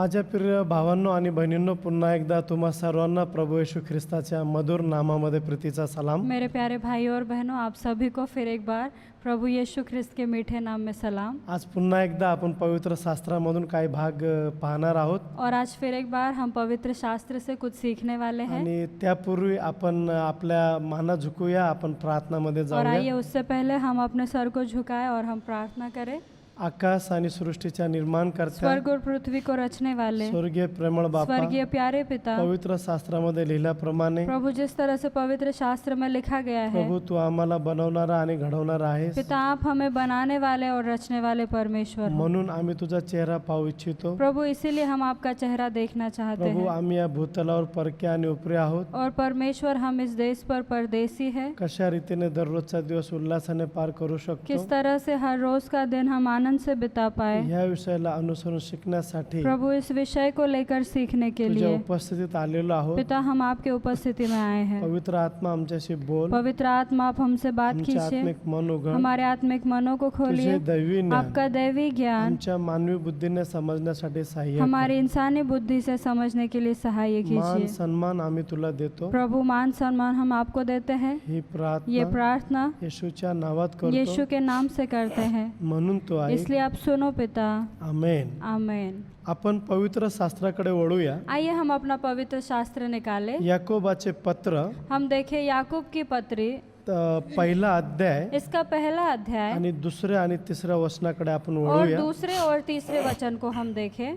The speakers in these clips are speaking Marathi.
माझ्या प्रिय भावांनो आणि बहिणींनो, पुन्हा एकदा तुम्हा सर्वांना प्रभू येशू ख्रिस्ताच्या मधुर नामामध्ये प्रीतीचा सलाम। मेरे प्यारे भाइयों और बहनों, आप सभी को फिर एक बार प्रभु यीशु ख्रिस्त के मीठे नाम में सलाम। आज पुन्हा एकदा आपण पवित्र शास्त्रामधून काही भाग पाहणार आहोत और आज फिर एक बार हम पवित्र शास्त्र से कुछ सीखने वाले हैं। आणि त्यापूर्वी आपण आपल्या माना झुकूया, आपण प्रार्थनामध्ये और आइए जाऊया। उससे पहले हम अपने सर को झुकाएं और हम प्रार्थना करें। आकाश आणि सृष्टीचा निर्माण करता स्वर्ग और पृथ्वी को रचने वाले स्वर्गीय प्रेमळ बापा, स्वर्गीय प्यारे पिता, पवित्र शास्त्रामध्ये लिहिल्याप्रमाणे प्रभु जिस तरह से पवित्र शास्त्र में लिखा गया है, प्रभू तू आम्हाला बनवणारा आणि घडवणारा आहेस, पिता आप हमें बनाने वाले और रचने वाले परमेश्वर हो। म्हणून आम्ही तुझा चेहरा पाहू इच्छितो। प्रभु इसीलिए हम आपका चेहरा देखना चाहते प्रभू हैं। आम्ही या भूतलावर परके आणि उपरे आहोत। और परमेश्वर हम इस देश पर परदेसी है। कशा रीतीने दररोजचा दिवस उल्हासाने पार करू शकतो, किस तरह से हर रोज का दिन हम आनंद से बिता पाए, या विषयाला अनुसरून शिकण्यासाठी प्रभु इस विषय को लेकर सीखने के तुझ्या लिए उपस्थितीत आलेलो आहोत। पिता हम आपके उपस्थिति में आए हैं। पवित्र आत्मा आमच्याशी बोल, पवित्र आत्मा आप हमसे बात आमचे कीजिए, आत्मिक मन उघड, हमारे आत्मिक मनों को तुझे खोलिए। दैवी ज्ञान आपका दैवी ज्ञान आमच्या मानवी बुद्धीने समजण्यासाठी सहाय्य हमारी इंसानी बुद्धि से समझने के लिए सहाय कर। मान कीजिए। सन्मान आम्ही तुला देतो। प्रभु मान सम्मान हम आपको देते हैं। ही ये प्रार्थना प्रार्थना येशूच्या नावात यीशु करतो, के नाम से करते हैं, म्हणून तो आहे। इसलिए आप सुनो पिता। आमेन। आमेन। आपण पवित्र शास्त्राकडे वळूया। आइए हम अपना पवित्र शास्त्र निकालें। याकोबाचे पत्र हम देखें याकूब की पत्री, पहिला अध्याय इसका पहला अध्याय आणि दुसऱ्या आणि तिसऱ्या वचनाकडे आपण और वळूया। दूसरे और तीसरे वचन को हम देखें।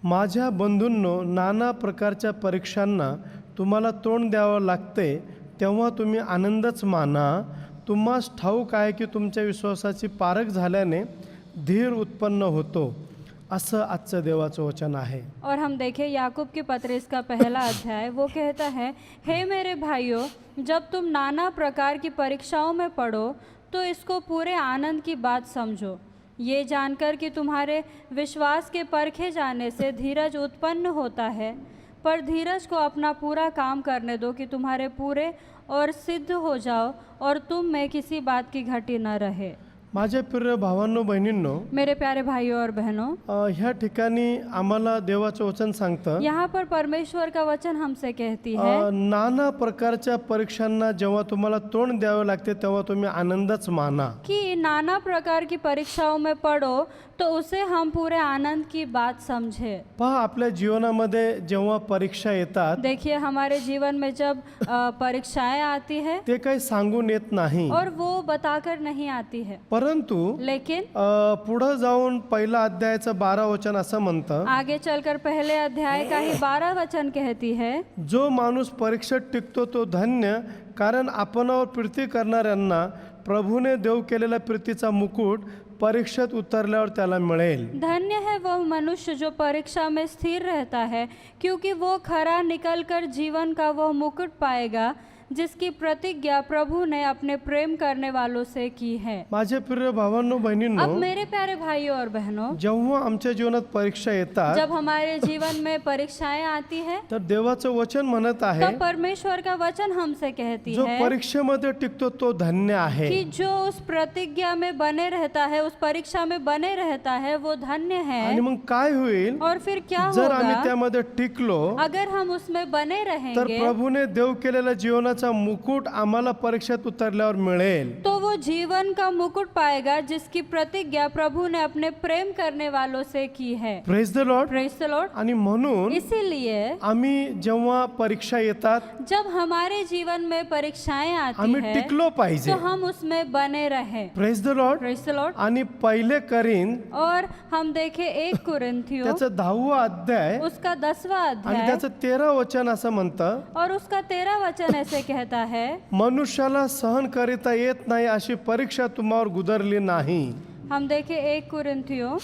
माझ्या बंधूंनो, नाना प्रकारच्या परीक्षांना तुम्हाला तोंड द्यावं लागते, तेव्हा तुम्ही आनंदच माना। तुम्हास ठाऊक आहे की तुमच्या विश्वासाची पारख झाल्याने धीर उत्पन्न होतो, असं आजचं देवाचं वचन आहे। और हम देखें याकूब की पत्री, इसका पहला अध्याय, वो कहता है, हे मेरे भाइयों, जब तुम नाना प्रकार की परीक्षाओं में पड़ो तो इसको पूरे आनंद की बात समझो, ये जानकर कि तुम्हारे विश्वास के परखे जाने से धीरज उत्पन्न होता है। पर धीरज को अपना पूरा काम करने दो कि तुम्हारे पूरे और सिद्ध हो जाओ और तुम में किसी बात की घटी न रहे। माझ्या प्रिय भावांनो बहिणींनो, मेरे प्यारे भाइयों और बहनों, ह्या ठिकाणी आम्हाला देवाचं वचन सांगतं, यहाँ पर परमेश्वर का वचन हमसे कहती है, नाना प्रकारच्या परीक्षांना जेव्हा तुम्हाला तोंड द्यावे लागते तेव्हा तुम्ही आनंदच माना। कि नाना प्रकार की परीक्षाओं में पढ़ो तो उसे हम पूरे आनंद की बात समझे। पहा, आपल्या जीवनामध्ये जेव्हा परीक्षा येतात देखिए, हमारे जीवन में जब परीक्षाएं आती है ते काही सांगून येत नाही, और वो बताकर नहीं आती है, परंतु लेकिन पुढे जाऊन पहिला अध्यायाचं 12 वचन असं म्हणतं, आगे चलकर पहले अध्याय का ही 12 वचन कहती है, जो माणूस परीक्षेत टिकतो तो धन्य, कारण आपणावर प्रीती करणाऱ्यांना प्रभूने देव केलेला प्रीतीचा मुकुट परीक्षेत उतरल्यावर त्याला मिळेल। धन्य है वो मनुष्य जो परीक्षा में स्थिर रहता है, क्योंकि वो खरा निकलकर जीवन का वो मुकुट पाएगा जिसकी प्रतिज्ञा प्रभु ने अपने प्रेम करने वालों से की है। माझे प्रिय भावांनो बहिणींनो, अब मेरे प्यारे भाइयों और बहनों, जेव्हा आमच्या जीवनात परीक्षा येतात, जब हमारे जीवन में परीक्षाएं आती है, तर देवाचं वचन म्हणत आहे, तो परमेश्वर का वचन हमसे कहती जो है परीक्षेमध्ये टिकतो तो धन्य आहे। कि जो उस प्रतिज्ञा में बने रहता है, उस परीक्षा में बने रहता है, वो धन्य है। आणि मग काय होईल, और फिर क्या जर आम्ही होगा त्यामध्ये टिकलो अगर हम उसमें बने तर रहेंगे, प्रभूने देव केलेला जीवनाचा मुकुट आम्हाला परीक्षेत उतरल्यावर मिळेल। तो वो जीवन का मुकुट पाएगा जिसकी प्रतिज्ञा प्रभु ने अपने प्रेम करने वालों से की है। Praise the Lord. Praise the Lord. आणि म्हणून इसीलिए आम्ही जेव्हा परीक्षा येतात जब हमारे जीवन में परीक्षाएं आती आम्ही है टिकलो पाहिजे। तो हम उसमें बने रहें। Praise the Lord. Praise the Lord. आणि पहिले करीन और हम देखें 1 कुरिन्थियों त्याचं 10वां अध्याय उसका 10वां आणि अध्याय त्याचं 13 वचन असं म्हणतं, और उसका 13 वचन ऐसे कहता है, मनुष्याला सहन करिता येत नाही अशी परीक्षा तुम्हावर गुदरली नाही। हम देखें 1 कुरिन्थियों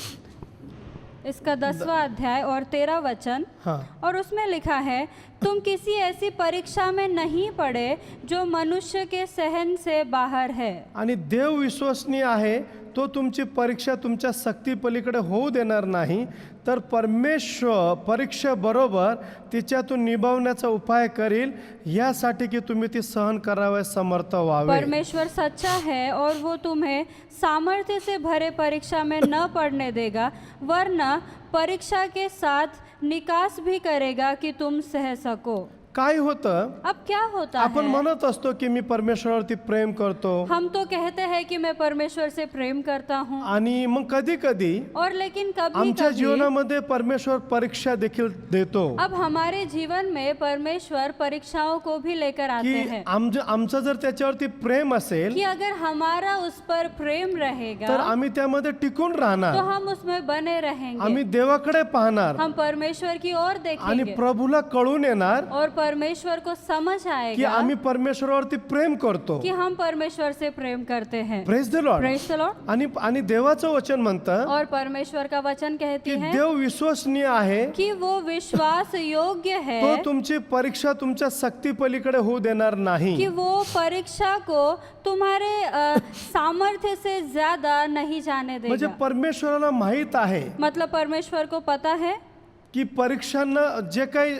इसका 10वां अध्याय और 13 वचन, हाँ, और उसमें लिखा है, तुम किसी ऐसी परीक्षा में नहीं पड़े जो मनुष्य के सहन से बाहर है। आणि देव विश्वसनीय आहे, तो तुमची परीक्षा तुमच्या सक्तीपलीकडे होऊ देणार नाही, तर परमेश्वर परीक्षेबरोबर तिच्यातून निभावण्याचा उपाय करील, यासाठी की तुम्ही ती सहन करावयास समर्थ व्हावे। परमेश्वर सच्चा है और वो तुम्हें सामर्थ्य से भरे परीक्षा में न पड़ने देगा, वरना परीक्षा के साथ निकास भी करेगा कि तुम सह सको। काय होतं, अब क्या होता आपण है? म्हणत असतो की मी परमेश्वरावरती प्रेम करतो, हम तो कहते हैं कि मैं परमेश्वर से प्रेम करता हूँ, आणि मग कधी कधी और लेकिन कभी आमच्या कभी जीवनामध्ये परमेश्वर परीक्षा देखील देतो अब हमारे जीवन में परमेश्वर परीक्षाओं को भी लेकर आते की हैं आमचं जर त्याच्यावरती प्रेम असेल कि अगर हमारा उस पर प्रेम तर रहेगा आम्ही त्यामध्ये टिकून तो राहणार, हम उसमें बने रहेंगे, आम्ही देवाकडे पाहणार हम परमेश्वर की ओर आणि देखेंगे प्रभूला कळून येणार और परमेश्वर को समझ की आएगा आम्ही परमेश्वरावरती प्रेम करतो. कि हम परमेश्वर से प्रेम करते हैं। Praise the Lord. Praise the Lord. आणि आणि देवाचं वचन म्हणतं और परमेश्वर का वचन कहती की है देव विश्वसनीय आहे, कि वो विश्वास योग्य है तो तुमची परीक्षा तुमच्या सक्ती पलीकडे होऊ देणार नाही. कि वो परीक्षा को तुम्हारे सामर्थ्य से ज्यादा नहीं जाने म्हणजे देगा। परमेश्वराला माहित आहे मतलब परमेश्वर को पता है की परीक्षांना जे काही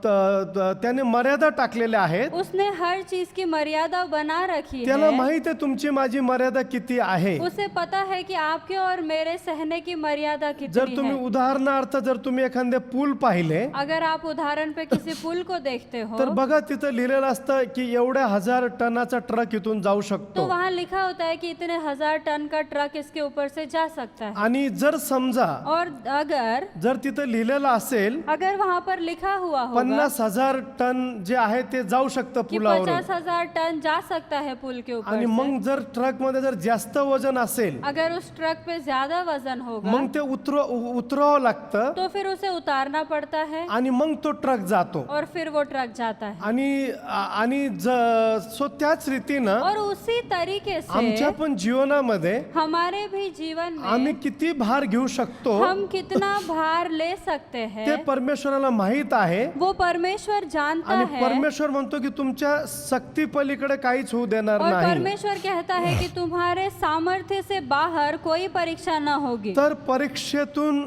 त्याने मर्यादा टाकलेल्या आहेत, उसने हर चीज की मर्यादा बना रखी त्याला है। माहित आहे तुमची माझी मर्यादा किती आहे. उसे पता है कि आपके और मेरे सहने की मर्यादा जर कितनी तुम्ही है। उदाहरणार्थ जर तुम्ही एखादे पूल पाहिले अगर आप उदाहरण पे किसी पुल को देखते हो तर बघा तिथं लिहिलेलं असतं की एवढ्या 1000 टनाचा ट्रक इथून जाऊ तो शकतो. वहाँ लिखा होता है कि इतने 1000 टन का ट्रक इसके ऊपर से जा सकता है। आणि जर समजा और अगर जर तिथं लिहिलेलं असेल अगर वहाँ पर लिखा हुआ होगा 50,000 टन जे आहे ते जाऊ शकतं कि पुलावर, 50,000 टन जा सकता है पुल के ऊपर आणि से, मग जर ट्रक मध्ये जर जास्त वजन असेल अगर उस ट्रक पे ज्यादा वजन होगा मग ते उतरावं लागतं तो फिर उसे उतारना पड़ता है आणि मग तो ट्रक जातो. और फिर वो ट्रक जाता है। आणि सो त्याच रीतीनं और उसी तरीके से आमच्या पण जीवनामध्ये हमारे भी जीवन आम्ही में किती भार घेऊ शकतो हम कितना भार ले सकते ते हैं परमेश्वराला माहित आहे. वो परमेश्वर जानता आणि है। परमेश्वर म्हणतो की तुमच्या सक्ती पलीकडे काहीच होऊ देणार और नाही. परमेश्वर कहता है कि तुम्हारे सामर्थ्य से बाहर कोई परीक्षा न होगी, तर परीक्षेतून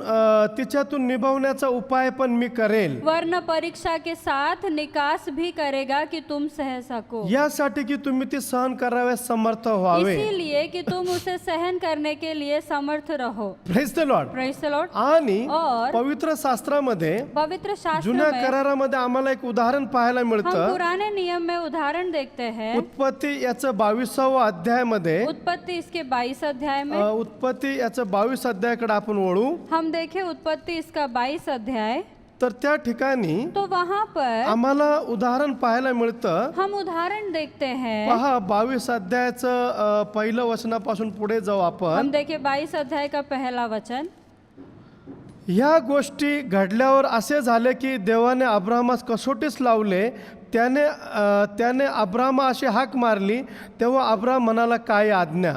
तिच्यातून निभावण्याचा उपाय पण मी करेल, वरना परीक्षा के साथ निकास भी करेगा कि तुम सह सको। यासाठी की तुम्ही ती सहन कराव्यास समर्थ व्हावे. इसीलिए कि तुम उसे सहन करने के लिए समर्थ रहो। Praise the Lord. Praise the Lord. आणि और पवित्र शास्त्रामध्ये पवित्र शास्त्र जुन्या में करारामध्ये आम्हाला एक उदाहरण पाहायला हम मिळतं. पुराने नियम में उदाहरण देखते हैं। उत्पत्ती याचं 22वा अध्यायामध्ये उत्पत्ति इसके 22 अध्याय में उत्पत्ती याचं 22 अध्यायाकडे आपण वळू. हम देखें उत्पत्ति इसका 22 अध्याय, तर त्या ठिकाणी तो वहाँ पर आम्हाला उदाहरण पाहायला मिळतं. हम उदाहरण देखते हैं। पहा 22 अध्यायाचं पहिलं वचनापासून पुढे जाऊ हम आपण. देखें 22 अध्याय का पहला वचन। ह्या गोष्टी घडल्यावर असे झाले की देवाने अब्राहमास कसोटीस लावले. त्याने अब्राहमा अशी हाक मारली तेव्हा अब्राहम म्हणाला, काय आज्ञा.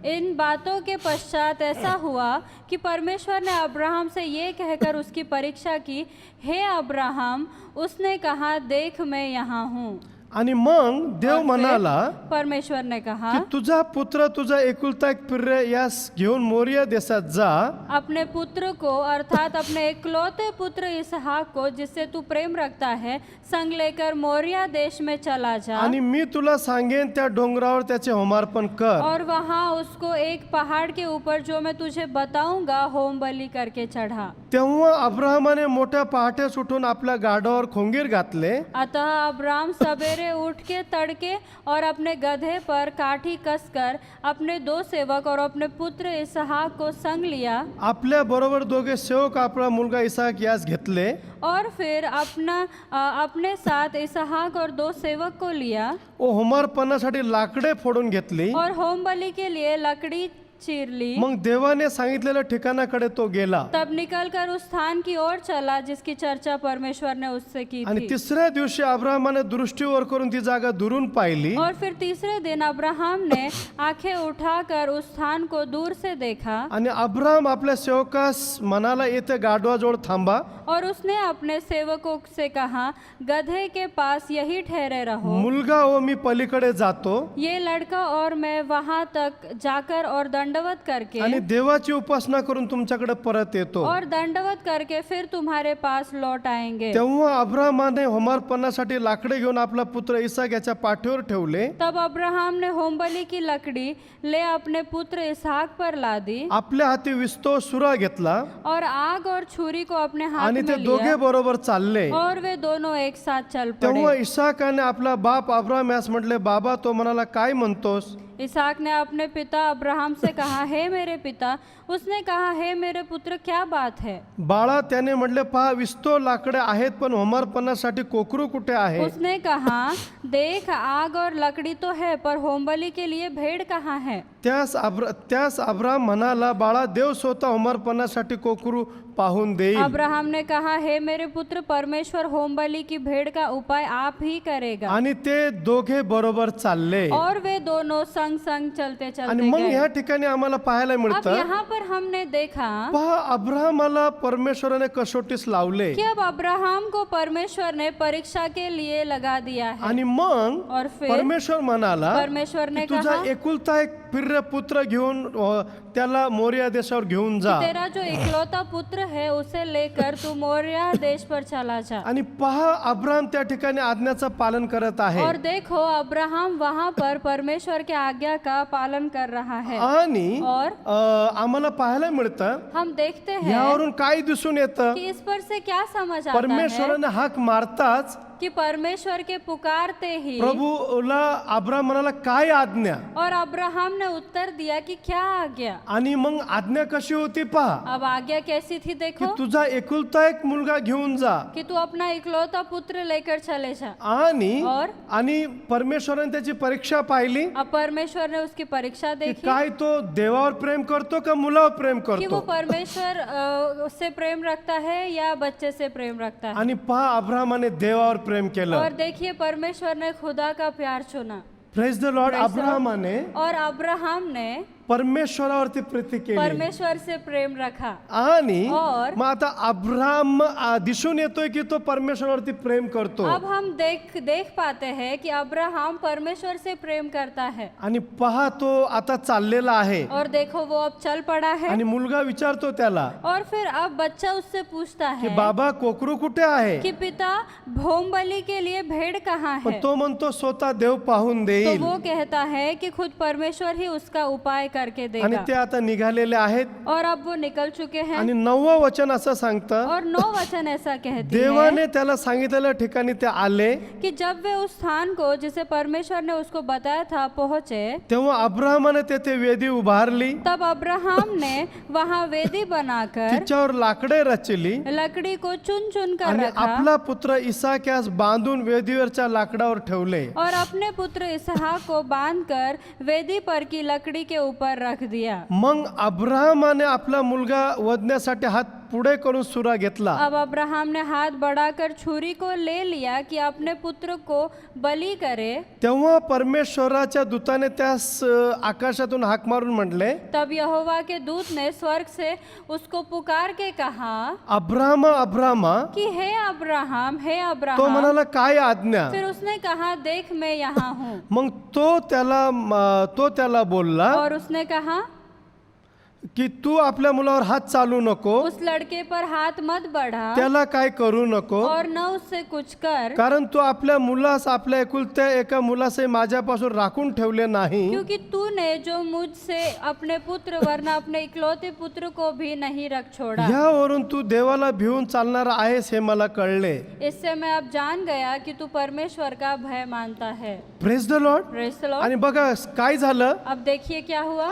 इन बातों के पश्चात ऐसा हुआ कि परमेश्वर ने अब्राहम से ये कहकर उसकी परीक्षा की, हे अब्राहम। उसने कहा, देख मैं यहाँ हूँ। आणि मग देव और फिर म्हणाला परमेश्वर ने कहा, की तुझा पुत्र तुझा एकुलता एक प्रिय यास घेऊन मोरिया देशात जा. अपने पुत्र को अर्थात अपने इकलौते पुत्र इसहाक को जिससे तू प्रेम रखता है संग लेकर मोरिया देश में चला जा, आणि मी तुला सांगेन त्या डोंगरावर त्याचे होमार्पण कर. और वहाँ उसको एक पहाड़ के ऊपर जो मैं तुझे बताऊंगा होम बलि करके चढ़ा। तेव्हा अब्राहमाने मोठ्या पहाटेस उठून आपल्या गाढवावर खोंगीर घातले. अतः अब्राम सवेरे उठ के तड़के और अपने गधे पर काठी कसकर अपने 2 सेवक और अपने पुत्र इसहाक को संग लिया, आपल्या बरोबर दोघे सेवक आपला मुलगा इसाक यास घेतले. और फिर अपने साथ इसहाक और 2 सेवक को लिया व होमार्पणासाठी लाकडे फोडून घेतली. और होम बलि के लिए लकड़ी चीर ली। मग देवाने सांगितलेल्या ठिकाणाकडे तो गेला. तब निकलकर उस स्थान की ओर चला जिसकी चर्चा परमेश्वर ने उससे की आणि थी। तिसऱ्या दिवशी अब्राहमाने दृष्टीवर करून ती जागा दुरून पाहिली. और फिर तीसरे दिन अब्राहम ने आंखें उठाकर उस स्थान को दूर से देखा, आणि अब्राहम आपल्या सेवकास म्हणाला, येथे गाढवाजवळ थांबा. और उसने अपने सेवकों से कहा, गधे के पास यही ठहरे रहो। मुलगा व मी पलीकडे जातो. ये लड़का और मैं वहां तक जाकर और दंड दंडवत करके आणि देवाची उपासना करून तुमच्याकडे परत येतो. और दंडवत करके फिर तुम्हारे पास लौट आएंगे. तेव्हा अब्राहमाने होमार्पणासाठी लाकडे घेऊन आपला पुत्र इसाक याच्या पाठीवर ठेवले. तब अब्राहम ने होमबलि की लकड़ी ले अपने पुत्र इसहाक पर लादी आपल्या हाती विस्तो सुरा घेतला और आग और छुरी को अपने हाथ आणि ते में दोघे लिया बरोबर चालले. और वे दोनों एक साथ चल तेव्हा पड़े. इसाकाने आपला बाप अब्राहम यास म्हटले, बाबा तो म्हणाला, काय म्हणतोस? इसहाक ने अपने पिता अब्राहम से कहा, हे मेरे पिता. उसने कहा, हे मेरे पुत्र, क्या बात है? बाळा, त्याने म्हटले, पहा विस्तो लाकडे आहेत पण होमार्पणासाठी कोकरू कुठे आहे? उसने कहा, देख आग और लकड़ी तो है पर होमबलि के लिए भेड़ कहाँ है? त्यास अब्राहम म्हणाला, बाळा, देव स्वतः होमार्पणासाठी कोकरू पाहून देईल. अब्राहम ने कहा, हे मेरे पुत्र, परमेश्वर होमबलि की भेड़ का उपाय आप ही करेगा. आणि ते दोघे बरोबर चालले. और वे दोनों संग संग चलते आणि चलते मग गए. ह्या ठिकाणी आम्हाला पाहायला अब मिळतं, यहाँ पर हमने देखा पहा अब्राहमाला परमेश्वराने कसोटीस लावले कि अब अब्राहम को परमेश्वर ने परीक्षा के लिए लगा दिया है. आणि मग और फिर परमेश्वर म्हणाला, परमेश्वर ने की तुझा कहा, एकुलता एक फिर्र पुत्र घेऊन त्याला मोरिया देशावर घेऊन जा. तेरा जो इकलौता पुत्र है उसे लेकर तू मोरिया देश पर चला जा. आणि पहा अब्राहम त्या ठिकाणी आज्ञाचं पालन करत आहे. और देखो अब्राहम वहाँ पर परमेश्वर के आज्ञा का पालन कर रहा है. आणि और आम्हाला पाहायला मिळतं, हम देखते हैं यावरून काय दिसून येतं, कि इस पर से क्या समझ आता है परमेश्वराने हाक मारताच कि परमेश्वर के पुकारते ही प्रभूला अब्राहम म्हणाला, काय आज्ञा? और अब्राहम ने उत्तर दिया कि क्या आज्ञा. आणि मग आज्ञा कशी होती पहा, अब आज्ञा कैसी थी की देखो, तुझा एकुलता एक मुलगा घेऊन जा. कि तू अपना इकलौता पुत्र लेकर चले जा. आणि और परमेश्वराने त्याची परीक्षा पाहिली अब परमेश्वर ने उसकी परीक्षा की देखी काय तो देवावर प्रेम करतो का मुलावर प्रेम कि वो करतो. परमेश्वर से प्रेम रखता है या बच्चे से प्रेम रखता है. आणि पहा अब्राहमाने देवावर प्रेम केलं. और देखिए परमेश्वर ने खुदा का प्यार चुना. Praise the Lord. Praise the Lord. अब्राहमाने और अब्राहम ने परमेश्वरावरती प्रीती केली. परमेश्वर से प्रेम रखा. आणि और मग आता अब्राहम दिसून येतोय की तो परमेश्वरावरती प्रेम करतो. अब हम देख पाते हैं कि अब्राहम परमेश्वर से प्रेम करता है. आणि पहा तो आता चाललेला आहे. और देखो वो अब चल पड़ा है. आणि मुलगा विचारतो त्याला और फिर अब बच्चा उससे पूछता की है बाबा कोकरू कुठे आहे? कि पिता होमबलि के लिए भेड़ कहाँ पण है? तो म्हणतो स्वतः देव पाहून तो देईल. वो कहता है कि खुद परमेश्वर ही उसका उपाय करके आणि देगा. ते आता निघालेले आहेत. और अब वो निकल चुके हैं. आणि 9वं वचन असं सांगतं, और 9 वचन ऐसा कहती है देवाने त्याला सांगितलेल्या ठिकाणी ते आले. कि जब वे उस स्थान को जिसे परमेश्वर ने उसको बताया था पहुंचे, तेव्हा अब्राहमाने तेथे वेदी उभारली, तब अब्राहम ने वहां वेदी बनाकर तिच्यावर लाकडे रचली लकड़ी को चुन चुन कर आणि रखा आपला पुत्र इसाक यास बांधून वेदीवरच्या लाकडावर ठेवले. और अपने पुत्र इसहाक को बांधकर वेदी पर की लकड़ी के ऊपर रख दिया. मग अब्राहमाने आपला मुलगा वधण्यासाठी हात पुढे करून सुरा घेतला. अब अब्राहम ने हाथ बढ़ाकर छुरी को ले लिया कि अपने पुत्र को बलि करे. तेव्हा परमेश्वराच्या दूताने त्यास आकाशातून हाक मारून म्हटले, तब यहोवा के दूत ने स्वर्ग से उसको पुकार के कहा अब्राहमा अब्राहमा. कि हे अब्राहम, हे तो अब्राहम. म्हणाला, काय आज्ञा? फिर उसने कहा, देख मैं यहाँ हूँ. मग तो त्याला बोलला और उसने कहा की तू आपल्या मुलावर हात चालू नको, उस लड़के पर हाथ मत बढ़ा त्याला काय करू नको, और न उससे कुछ कर, कारण तू आपल्या मुलास आपल्या एकुलत्या एका मुलासे माझ्यापासून राखून ठेवले नाही. क्योंकि तूने जो मुझसे अपने पुत्र वरना अपने इकलौते पुत्र को भी नहीं रख छोड़ा. यावरून तू देवाला भिवून चालणारा आहेस हे मला कळले. इससे मैं अब जान गया कि तू परमेश्वर का भय मानता है. Praise the Lord. Praise the Lord. आणि बघा काय झालं, अब देखिए क्या हुआ.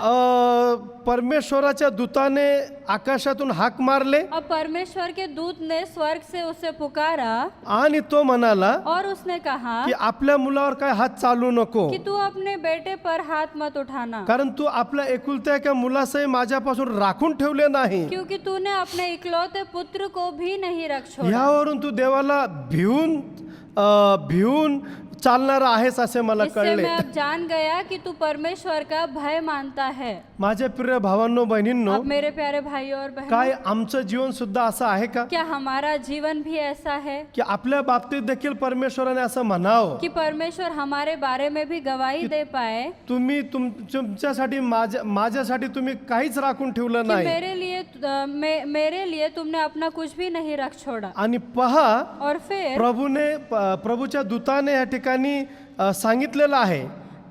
परमेश्वराच्या दूताने आकाशातून हाक मारले अब परमेश्वर के दूत ने स्वर्ग से उसे पुकारा आणि तो म्हणाला और उसने कहा की आपल्या मुलावर काय हात चालू नको, कि तू अपने बेटे पर हाथ मत उठाना, कारण तू आपल्या एकुलत्या एका मुलासही माझ्यापासून राखून ठेवले नाही. क्योंकि तूने अपने इकलौते पुत्र को भी नहीं रख छोड़ा. यावरून तू देवाला भिवून चालणारा आहेस असे मला इससे कळले. मैं अब जान गया कि तू परमेश्वर का भय मानता है। माझ्या प्रिय भावांनो बहिणींनो, अब मेरे प्यारे भाइयों और बहनों, काय आमचं जीवन सुद्धा असं आहे का क्या हमारा जीवन भी ऐसा है की आपल्या बाबतीत देखील परमेश्वराने असं म्हणावं, कि परमेश्वर हमारे बारे में भी गवाही दे पाए तुम्ही तुमच्यासाठी माझ्यासाठी तुम्ही काहीच राखून ठेवलं कि नाही. मेरे लिए तुमने अपना कुछ भी नहीं रख छोड़ा। आणि पहा, और फिर प्रभूच्या दूताने या ठिकाणी सांगितलेलं आहे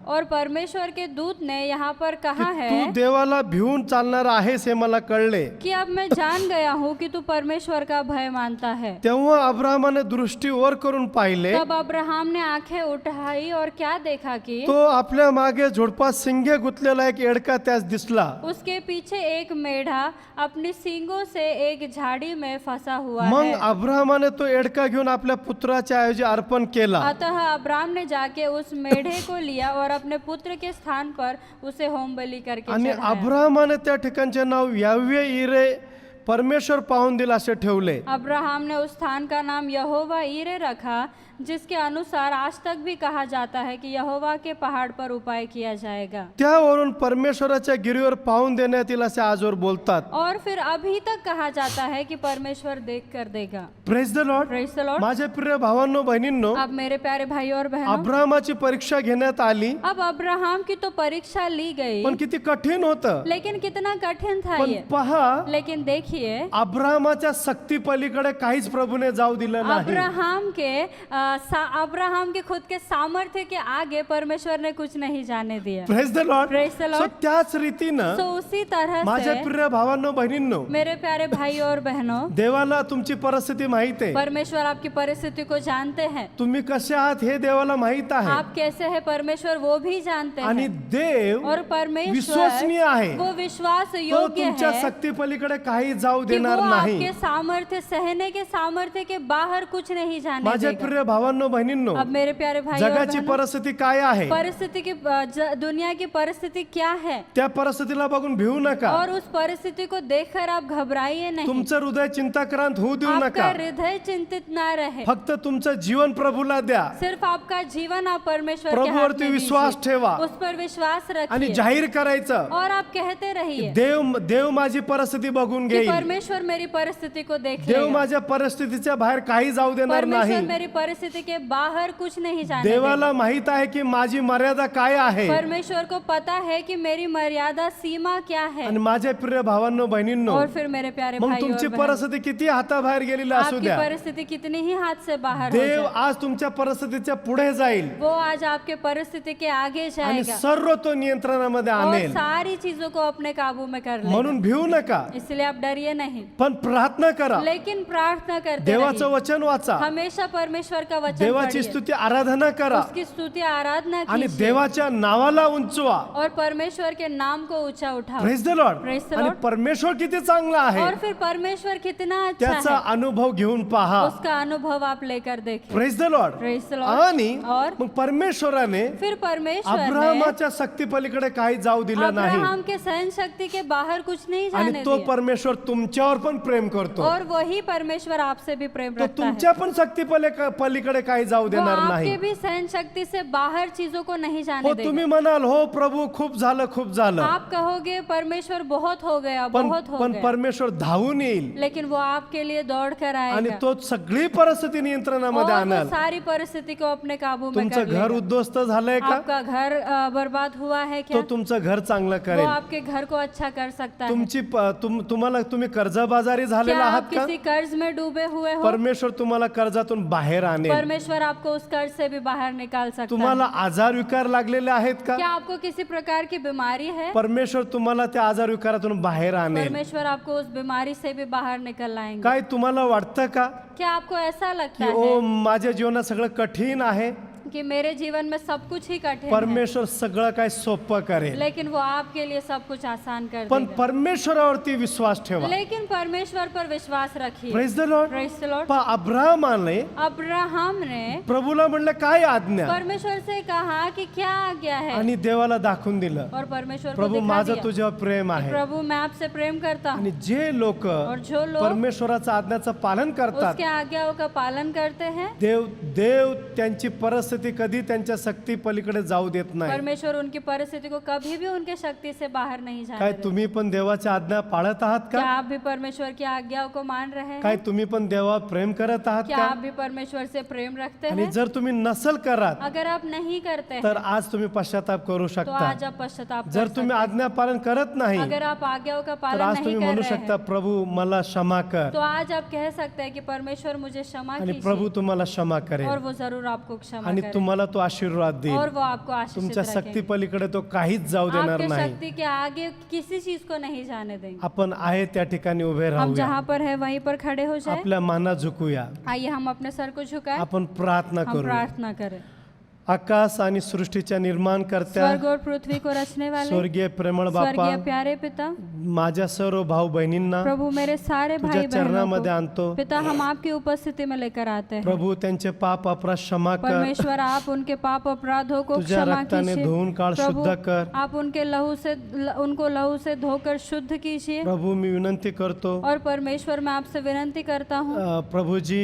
और परमेश्वर के दूत ने यहाँ पर की कहा तू है देवाला भिवून चालणारा आहेस हे मला कळले. कि अब मैं जान गया हूँ कि तू परमेश्वर का भय मानता है। तेव्हा अब्राहमाने दृष्टी वर करून पाहिले, तब अब्राहम ने आंखें उठाई और क्या देखा कि तो आपल्या मागे झुडपात सिंगे गुंतलेला एक एडका त्यास दिसला. उसके पीछे एक मेढा अपनी सींगों से एक झाड़ी में फंसा हुआ मग है। अब्राहमाने तो एडका घेऊन आपल्या पुत्राच्या ऐवजी अर्पण केला. अतः अब्राहम ने जाके उस मेढे को लिया और अपने पुत्र के स्थान पर उसे होम बलि करके आणि चढ़ाया। अब्राहमाने त्या ठिकाणचे नाव यावे इरे परमेश्वर पाहून दिला असे ठेवले. अब्राहम ने उस स्थान का नाम यहोवा ईरे रखा, जिसके अनुसार आज तक भी कहा जाता है कि यहोवा के पहाड़ पर उपाय किया जाएगा। त्यावरून परमेश्वराच्या गिरीवर पाहून देण्यात येईल असे आजवर बोलतात. और फिर अभी तक कहा जाता है कि परमेश्वर देख कर देगा। Praise the Lord. Praise the Lord. माझे प्रिय भावांनो बहिणींनो, अब मेरे प्यारे भाइयों और बहनों, अब्राहमाची परीक्षा घेण्यात आली, अब अब्राहम की तो परीक्षा ली गई, पण किती कठीण होतं. लेकिन कितना कठिन था पण ये। पहा, लेकिन देखिए, अब्राहमाच्या सक्ती पलीकडे काहीच प्रभूने जाऊ दिलं नाही. अब्राहम के खुद के सामर्थ्य के आगे परमेश्वर ने कुछ नहीं जाने दिया। Praise the Lord. Praise the Lord. So त्याच रीतीनं तो उसी तरह माझ्या से प्रिय भावांनो बहिणींनो, मेरे प्यारे भाइयों और बहनों, देवाला तुमची परिस्थिती माहित आहे. परमेश्वर आपकी परिस्थिति को जानते हैं। तुम्ही कसे आहात हे देवाला माहित आहे. आप कैसे हैं परमेश्वर वो भी जानते आणि हैं। देव और परमेश्वर विश्वसनीय आहे. वो विश्वास तो योग्य तुमच्या है सक्ती पलीकडे काही जाऊ कि वो देणार नाही. आपके सामर्थ्य, सहने के सामर्थ्य के बाहर कुछ नहीं जाने माझ्या देगा। प्रिय भावांनो बहिणींनो, अब मेरे प्यारे भाइयों और जगाची बहनों, परिस्थिती काय आहे परिस्थिति की दुनिया की परिस्थिति क्या है, त्या परिस्थितीला बघून भिवू नका. और उस परिस्थिति को देखकर आप घबराइए नहीं। तुमचं हृदय चिंताक्रांत होऊ देऊ आपका नका. हृदय चिंतित ना रहे। फक्त तुमचं जीवन प्रभूला द्या. सिर्फ आपका जीवन आप परमेश्वर के हाथ प्रभूवरती में विश्वास दीजिए। ठेवा उस पर विश्वास आणि रखिए जाहीर करायचं, और आप कहते रहिए देव माझी परिस्थिती बघून कि घेईल. परमेश्वर मेरी परिस्थिति को देख देव लेगा। माझ्या परिस्थितीच्या बाहेर काही जाऊ देणार परमेश्वर नाही. मेरी परिस्थिति के बाहर कुछ नहीं जाने देवाला देगा। माहित आहे की माझी मर्यादा काय आहे. परमेश्वर को पता है कि मेरी मर्यादा सीमा क्या है। आणि माझ्या प्रिय भावांनो बहिणींनो, और फिर मेरे प्यारे मग भाइयों तुमची और बहनों, परिस्थिती किती हाताबाहेर गेलेली असू आपकी द्या, परिस्थिति कितनी ही हाथ से बाहर हो देव जाए, आज तुमच्या परिस्थितीच्या पुढे जाईल वो आज आपके परिस्थिति के आगे आणि जाएगा सर्व तो नियंत्रणामध्ये और आणेल. सारी चीजों को अपने काबू में कर लेगा। म्हणून भिवू नका, इसलिए आप डरिए नहीं, पण प्रार्थना करा, लेकिन प्रार्थना करते देवाचं रहिए। वचन वाचा, हमेशा परमेश्वर का वचन देवाची पढ़िए, स्तुती आराधना करा उसकी स्तुति आराधना आणि कीजिए देवाच्या नावाला उंचवा. और परमेश्वर के नाम को ऊंचा उठाओ। Praise the Lord. Praise the आणि Lord. परमेश्वर किती चांगला आहे और फिर परमेश्वर कितना अच्छा त्याचा है, अनुभव घेऊन पहा. उसका अनुभव आप लेकर देखिए। Praise the Lord. Praise the Lord. आणि और मग परमेश्वराने फिर परमेश्वर ने अब्राहमाच्या सक्ती पलीकडे काही जाऊ दिलं नाही अब्राहम के सहन शक्ति के बाहर कुछ नहीं जाने आणि तो दिया। परमेश्वर तुमच्यावर पण प्रेम करतो. और वही परमेश्वर आपसे भी प्रेम तो रखता है। तुमच्या पण सक्ती पलीकडे काही जाऊ वो देणार आपके नाही. भी सहन शक्ति से बाहर चीजों को नहीं जाने हो, देगा। तुम्ही म्हणाल हो प्रभू खूप झालं खूप झालं, आप कहोगे परमेश्वर बहुत हो गया, पण बहुत हो पण गया, परमेश्वर धावून येईल लेकिन वो आपके लिए दौड़ कर आणि आएगा तो सगळी परिस्थिती नियंत्रणामध्ये और वो आणल. सारी परिस्थिति को अपने काबू में तुमचं कर घर लेगा। उद्ध्वस्त झालंय का, आपका घर बर्बाद हुआ है क्या? तो तुमचं घर चांगलं वो करेल. आपके घर को अच्छा कर सकता है। तुम्ही कर्जबाजारी क्या झालेला आप आहात का, किसी कर्ज में डूबे हुए हो? परमेश्वर तुम्हाला कर्जातून बाहेर आणेल. परमेश्वर आपको उस कर्ज से भी बाहर निकाल सकता है। तुम्हाला आजार विकार लागलेले आहेत का, क्या आपको किसी प्रकार की बीमारी है? परमेश्वर तुम्हाला त्या आजार विकारातून बाहेर आणेल. परमेश्वर आपको उस बीमारी से भी बाहर निकल लाएंगे। काय तुम्हाला वाटतं का क्या आपको ऐसा लगता की है ओ माझ्या जीवनात सगळं कठीण आहे, कि मेरे जीवन में सब कुछ ही कठिन है, परमेश्वर सगळं काय सोपं करेल? लेकिन वो आपके लिए सब कुछ आसान कर पण देगा। परमेश्वरावरती विश्वास ठेवा. लेकिन परमेश्वर पर विश्वास रखिए। Praise the Lord. Praise the Lord. अब्राहमाने अब्राहम ने प्रभूला म्हणलं काय आज्ञा, परमेश्वर से कहा कि क्या आज्ञा है, आणि देवाला दाखवून दिलं, और परमेश्वर को प्रभू दिखा माझं दिया तुझ्यावर प्रेम आहे. प्रभु मैं आपसे प्रेम करता हूँ। आणि जे लोक और जो लोग परमेश्वराचं आज्ञाचं पालन करतात, उसके आज्ञाओं का पालन करते हैं, देव त्यांची परिस्थिती परिस्थिती कधी त्यांच्या सक्ती पलीकडे जाऊ देत नाही. परमेश्वर उनकी परिस्थिति को कभी भी उनके शक्ति से बाहर नहीं जाने काय देते। तुम्ही पण देवाच्या आज्ञा पाळत आहात क्या का? आप भी परमेश्वर की आज्ञाओं को मान रहे काय हैं? तुम्ही पण देवावर प्रेम करत आहात क्या का? आप भी परमेश्वर से प्रेम रखते आणि हैं? जर तुम्ही नसल करत अगर आप नहीं करते तर हैं आज तुम्ही पश्चाताप करू तो शकता. आज आप पश्चाताप कर जर सकते तुम्ही हैं। आज्ञा पालन करत नाही अगर आप आज्ञाओं का तर पालन आज नहीं तुम्ही कर म्हणू रहे शकता हैं प्रभू मला क्षमा कर तो आज आप कह सकते हैं कि परमेश्वर मुझे क्षमा आणि प्रभू कीजिए तुम्हाला क्षमा और करेल वो जरूर आपको क्षमा आणि करें तुम्हाला तो आशीर्वाद और देईल. वो आपको आशीषित तुमच्या सक्ती रखेंगे। पलीकडे तो काहीच जाऊ देणार आपके नाही. शक्ति के आगे किसी चीज को नहीं जाने देंगे। आपण आहे त्या ठिकाणी उभे हम राहूया. जहाँ पर है वहीं पर खड़े हो जाए। आपल्या माना झुकूया. आइए हम अपने सर को झुकाएं, आपण प्रार्थना हम करू. प्रार्थना करें। आकाश आणि सृष्टीच्या निर्माण करत्या स्वर्ग और पृथ्वी को रचने वाले स्वर्गीय प्रेमळ बापा स्वर्गीय प्यारे पिता, माझ्या सर्व भाऊ बहिणींना प्रभु मेरे सारे तुझ्या भाई बहनों चरणामध्ये को आणतो. पिता हम आपकी उपस्थिति में लेकर आते हैं। प्रभू त्यांचे पाप अपराध क्षमा कर. परमेश्वर आप उनके पाप अपराधों को तुझ्या क्षमा रक्ताने कीजिए। धुवून काढ, प्रभु शुद्ध कर. आप उनके उनको लहू से धोकर शुद्ध कीजिए। प्रभू मी विनंती करतो और परमेश्वर मैं आपसे विनंती करता हूँ प्रभूजी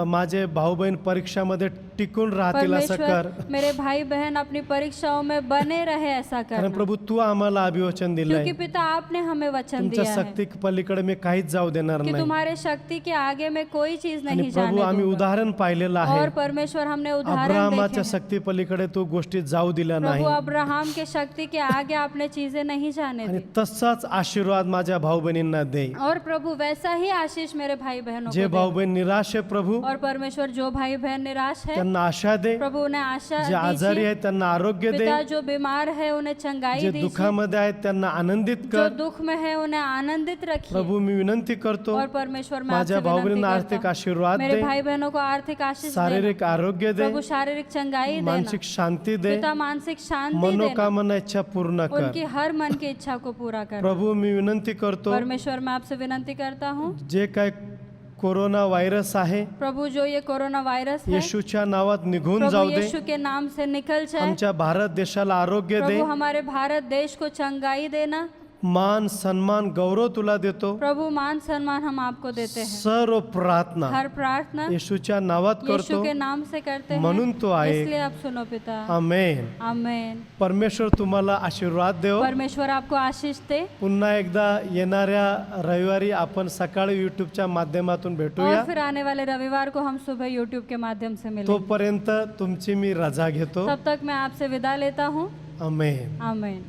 माझे भाऊ बहीण परीक्षामध्ये टिकून राहतील असं कर. परमेश्वर मेरे भाई बहन अपनी परीक्षाओं में बने रहे ऐसा कारण करना, प्रभू तू आम्हाला अभिवचन दिलंय. क्योंकि पिता आपने हमें वचन तुमच्या दिया है शक्ती पलीकडे मी काहीच जाऊ देणार कि नाही. तुम्हारे शक्ति के आगे में कोई चीज आणि नहीं प्रभू जाने आम्ही दूंगा। उदाहरण पाहिलेलं आहे. और परमेश्वर हमने उदाहरण देखे अब्राहमाच्या हैं। शक्ती पलीकडे तू गोष्टी जाऊ दिल्या नाही. प्रभु अब्राहम के शक्ति के आगे आपने चीजें नहीं जाने आणि दी। तसाच आशीर्वाद माझ्या भाऊ बहिणींना दे. और प्रभु वैसा ही आशीष मेरे भाई बहनों जे को भाऊ दे। बहीण निराश आहे प्रभू और परमेश्वर जो भाई बहन निराश है त्यांना आशा दे. प्रभु उन्हें आशा जे आजारी दीजिए। आहेत त्यांना आरोग्य दे. पिता जो बीमार है उन्हें चंगाई जे दीजिए। दुःखामध्ये आहेत त्यांना आनंदित जो कर. दुख में है उन्हें आनंदित रखिए। प्रभू मी विनंती करतो और परमेश्वर मैं माझ्या आपसे भाऊ विनंती बहिणींना करता आर्थिक हूं, आशीर्वाद मेरे दे. भाई बहनों को आर्थिक आशीष देना। शारीरिक आरोग्य दे. प्रभु शारीरिक चंगाई मानसिक देना। शांती दे. पिता मानसिक शांति देना। मनोकामना इच्छा पूर्ण कर. उनकी हर मन की इच्छा को पूरा करना। प्रभु मी विनंती करतो परमेश्वर मैं आपसे विनंती करता हूँ, जे काय कोरोना व्हायरस आहे प्रभु जो ये कोरोना वायरस है येशूच्या नावात निघून प्रभु जाऊ दे. यीशु के नाम से निकल जाए। आमच्या भारत देशाला आरोग्य दे. प्रभु हमारे भारत देश को चंगाई देना। मान सन्मान गौरव तुला देतो. प्रभु मान सम्मान हम आपको देते हैं। सर्व प्रार्थना हर प्रार्थना येशूच्या नावात यीशु करतो. के नाम से करते हैं, म्हणून तो आहे. इसलिए आप सुनो पिता। आमेन. आमेन। परमेश्वर तुम्हाला आशीर्वाद देव. परमेश्वर आपको आशीष दे। पुन्हा एकदा येणाऱ्या रविवारी आपण सकाळी यूट्यूबच्या माध्यमातून भेटूया. और फिर आने वाले रविवार को हम सुबह यूट्यूब के माध्यम से मिलेंगे। तोपर्यंत तुमची मी रजा घेतो. तब तक मैं आपसे विदा लेता हूँ। आमेन. आमेन।